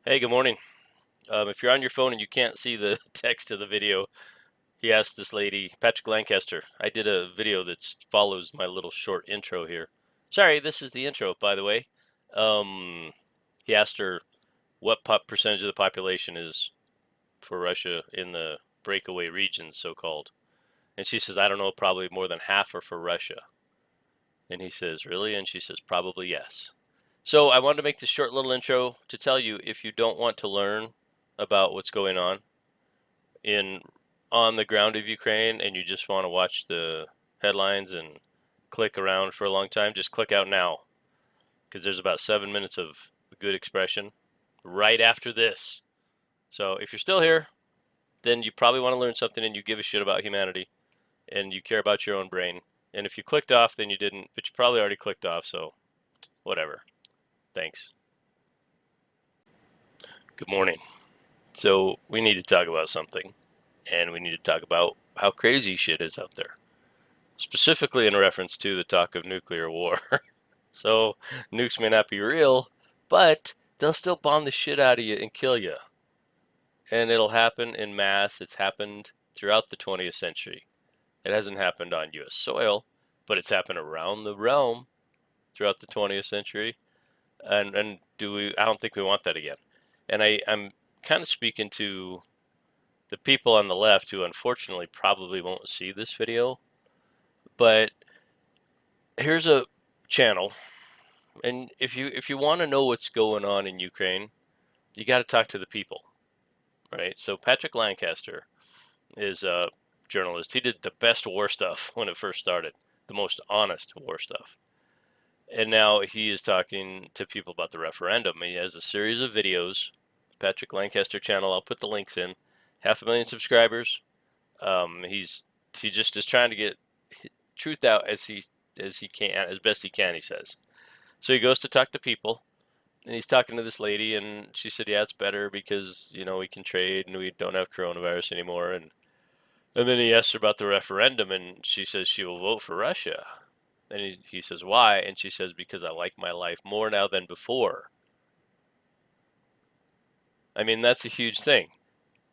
Hey, good morning. If you're on your phone and you can't see the text of the video, he asked this lady, Patrick Lancaster. I did a video that follows my little short intro here. Sorry, this is the intro, by the way. Um, he asked her what percentage of the population is for Russia in the breakaway regions, so-called. And she says, I don't know, probably more than half are for Russia. And he says, really? And she says, probably yes. So I wanted to make this short little intro to tell you if you don't want to learn about what's going in on the ground of Ukraine and you just want to watch the headlines and click around for a long time, just click out now because there's about 7 minutes of good expression right after this. So if you're still here, then you probably want to learn something and you give a shit about humanity and you care about your own brain. And if you clicked off, then you didn't, but you probably already clicked off, so whatever. Thanks. Good morning. So we need to talk about something, and we need to talk about how crazy shit is out there, specifically in reference to the talk of nuclear war. So, nukes may not be real, but they'll still bomb the shit out of you and kill you. And it'll happen in mass. It's happened throughout the 20th century. It hasn't happened on U.S. soil, but it's happened around the realm throughout the 20th century. And do we? I don't think we want that again. And I'm kind of speaking to the people on the left who unfortunately probably won't see this video. But here's a channel, and if you want to know what's going on in Ukraine, you got to talk to the people, right? So Patrick Lancaster is a journalist. He did the best war stuff when it first started, the most honest war stuff. And now he is talking to people about the referendum. He has a series of videos. Patrick Lancaster channel. I'll put the links in. 500,000 subscribers. He just is trying to get truth out as he can, as best he can. He says. So he goes to talk to people, and he's talking to this lady, and she said, "Yeah, it's better because we can trade and we don't have coronavirus anymore." And then he asks her about the referendum, and she says she will vote for Russia. And he says, "Why?" And she says, "Because I like my life more now than before." I mean, that's a huge thing.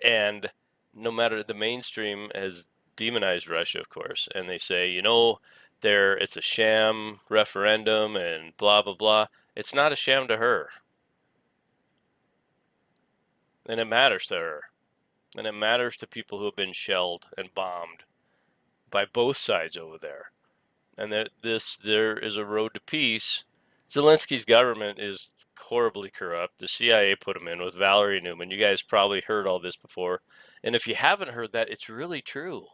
And no matter, the mainstream has demonized Russia, of course, and they say, it's a sham referendum and blah blah blah. It's not a sham to her, and it matters to her, and it matters to people who have been shelled and bombed by both sides over there. And that there is a road to peace. Zelensky's government is horribly corrupt. The CIA put him in with Valerie Newman. You guys probably heard all this before. And if you haven't heard that, it's really true.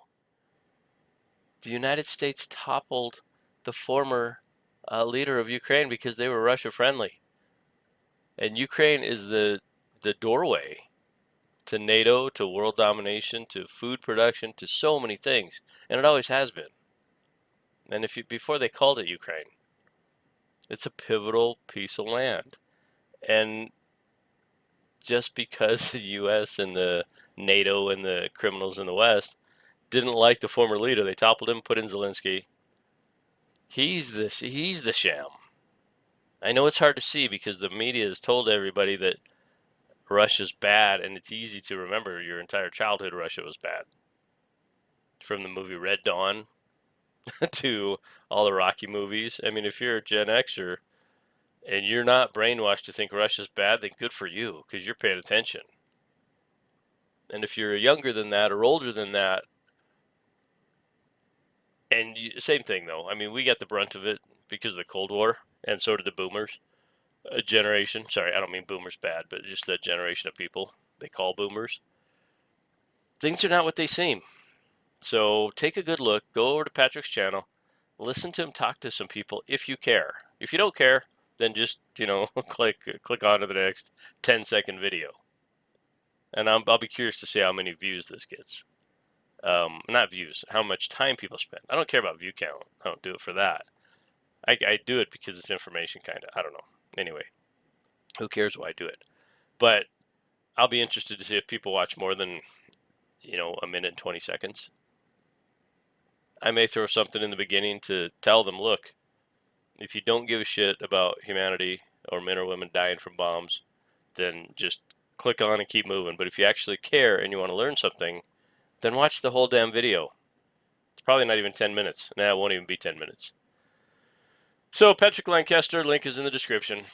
The United States toppled the former leader of Ukraine because they were Russia friendly. And Ukraine is the doorway to NATO, to world domination, to food production, to so many things. And it always has been. And before they called it Ukraine, it's a pivotal piece of land. And just because the US and the NATO and the criminals in the West didn't like the former leader, they toppled him, put in Zelensky. He's the sham. I know it's hard to see because the media has told everybody that Russia's bad, and it's easy to remember your entire childhood Russia was bad. From the movie Red Dawn to all the Rocky movies. I mean, if you're a Gen Xer and you're not brainwashed to think Russia's bad, then good for you because you're paying attention. And if you're younger than that or older than that, and same thing though. I mean, we got the brunt of it because of the Cold War, and so did the boomers. A generation. Sorry, I don't mean boomers bad, but just that generation of people they call boomers. Things are not what they seem. So take a good look. Go over to Patrick's channel. Listen to him talk to some people if you care. If you don't care, then just click on to the next 10-second video. And I'll be curious to see how many views this gets. Not views, how much time people spend. I don't care about view count. I don't do it for that. I do it because it's information, kind of. I don't know. Anyway, who cares why I do it? But I'll be interested to see if people watch more than, a minute and 20 seconds. I may throw something in the beginning to tell them, look, if you don't give a shit about humanity or men or women dying from bombs, then just click on and keep moving. But if you actually care and you want to learn something, then watch the whole damn video. It's probably not even 10 minutes. Nah, it won't even be 10 minutes. So Patrick Lancaster, link is in the description.